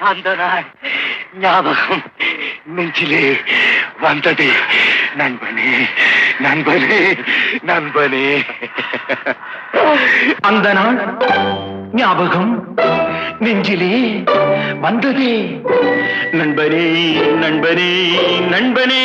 அந்த நாள் ஞாபகம் நெஞ்சிலே வந்தது. நண்பனே நண்பனே நண்பனே. அந்த நாள் ஞாபகம் நெஞ்சிலே வந்ததே. நண்பனே நண்பனே நண்பனே.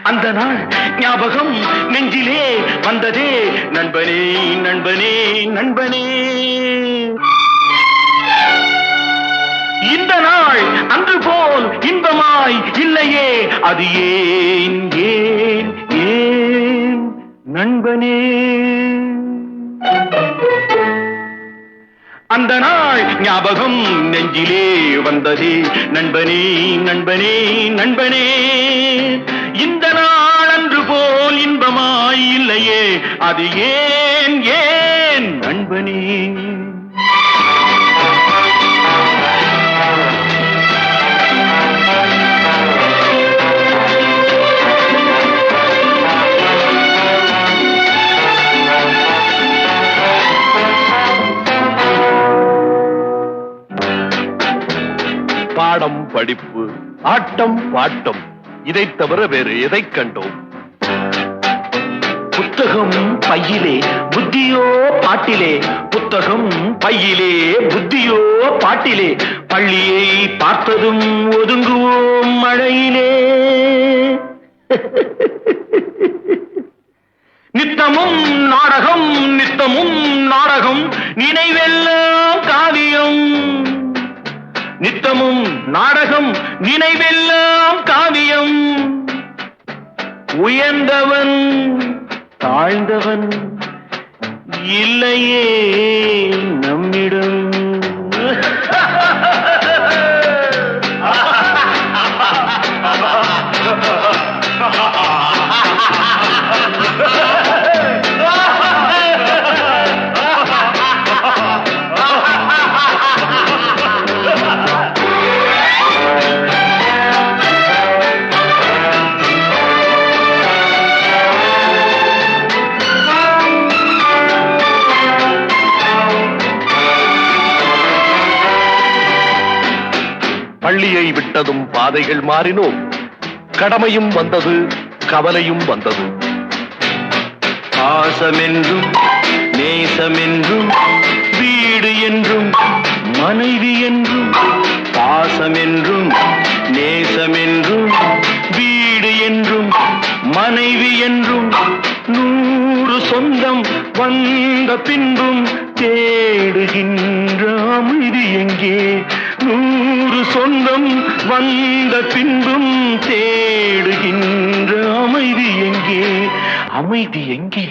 அந்த நாள் ஞாபகம் நெஞ்சிலே வந்ததே. நண்பனே நண்பனே நண்பனே. இந்த நாள் அன்று போல் இன்பமாய் இல்லையே. அது ஏன் ஏன் ஏன் நண்பனே. அந்த நாள் ஞாபகம் நெஞ்சிலே வந்ததே. நண்பனே நண்பனே நண்பனே. இந்த நாள் அன்று போல் இன்பமாய் இல்லையே. அது ஏன் ஏன் நண்பனே. பாடம் படிப்பு ஆட்டம் பாட்டம் இதை தவிர வேறு எதை கண்டோம்? புத்தகம் பையிலே புத்தியோ பாட்டிலே. புத்தகம் பையிலே புத்தியோ பாட்டிலே. பள்ளியை பார்த்ததும் ஒதுங்குவோம் மழையிலே. நித்தமும் நாடகம் நித்தமும் நாடகம். நினைவெல்லாம் காவியம். நித்தமும் நாடகம் நினைவெல்லாம் காவியம். உயர்ந்தவன் தாழ்ந்தவன் இல்லையே நம்மிடம். பள்ளியை விட்டதும் பாதைகள் மாறினோம். கடமையும் வந்தது கவலையும் வந்தது. பாசமென்றும் நேசமென்றும் வீடு என்றும் மனைவி என்றும். பாசமென்றும் நேசமென்றும் வீடு என்றும் மனைவி என்றும். 100 சொந்தம் வந்த பின்பும் தேடுகின்ற அமைதி எங்கே? 100 சொந்தம் வந்த பின்பும் தேடுகின்ற அமைதி எங்கே? அமைதி எங்கே?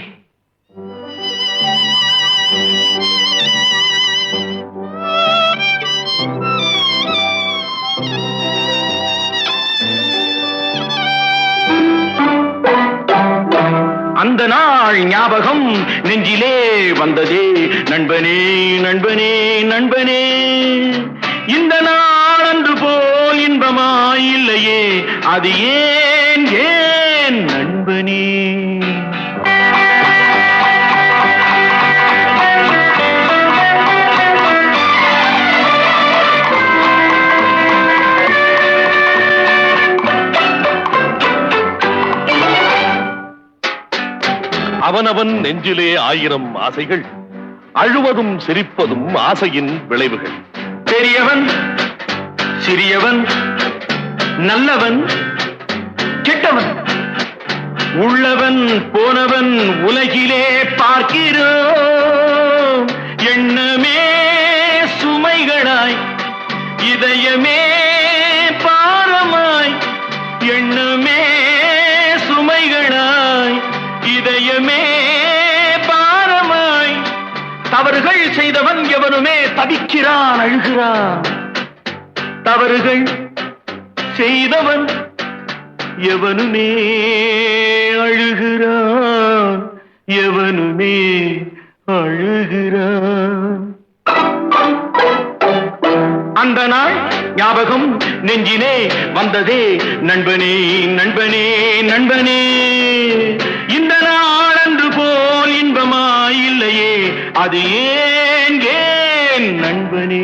அந்த நாள் ஞாபகம் நெஞ்சிலே வந்ததே. நண்பனே நண்பனே நண்பனே. இந்த நாள் அன்று போல் இன்பமாய் இல்லையே. அது ஏன் ஏன் நண்பனே. அவனவன் நெஞ்சிலே 1000 ஆசைகள். அழுவதும் சிரிப்பதும் ஆசையின் விளைவுகள். பெரியவன் சிறியவன் நல்லவன் கெட்டவன் உள்ளவன் போனவன் உலகிலே பார்க்கிறோம். எண்ணமே சுமைகளாய் இதயமே பாரமாய். எண்ணமே சுமைகளாய் இதயமே பாரமாய். தவறுகள் செய்தவன் எவனுமே தவிக்கிறான் அழுகிறான். தவறுகள் செய்தவன் எவனுமே அழுகிறான். எவனுமே அழுகிறான். ஞாபகம் நெஞ்சினே வந்ததே நண்பனே நண்பனே நண்பனே இந்த நாளன்று போல் இன்பமாயில்லையே அது ஏன் ஏன் நண்பனே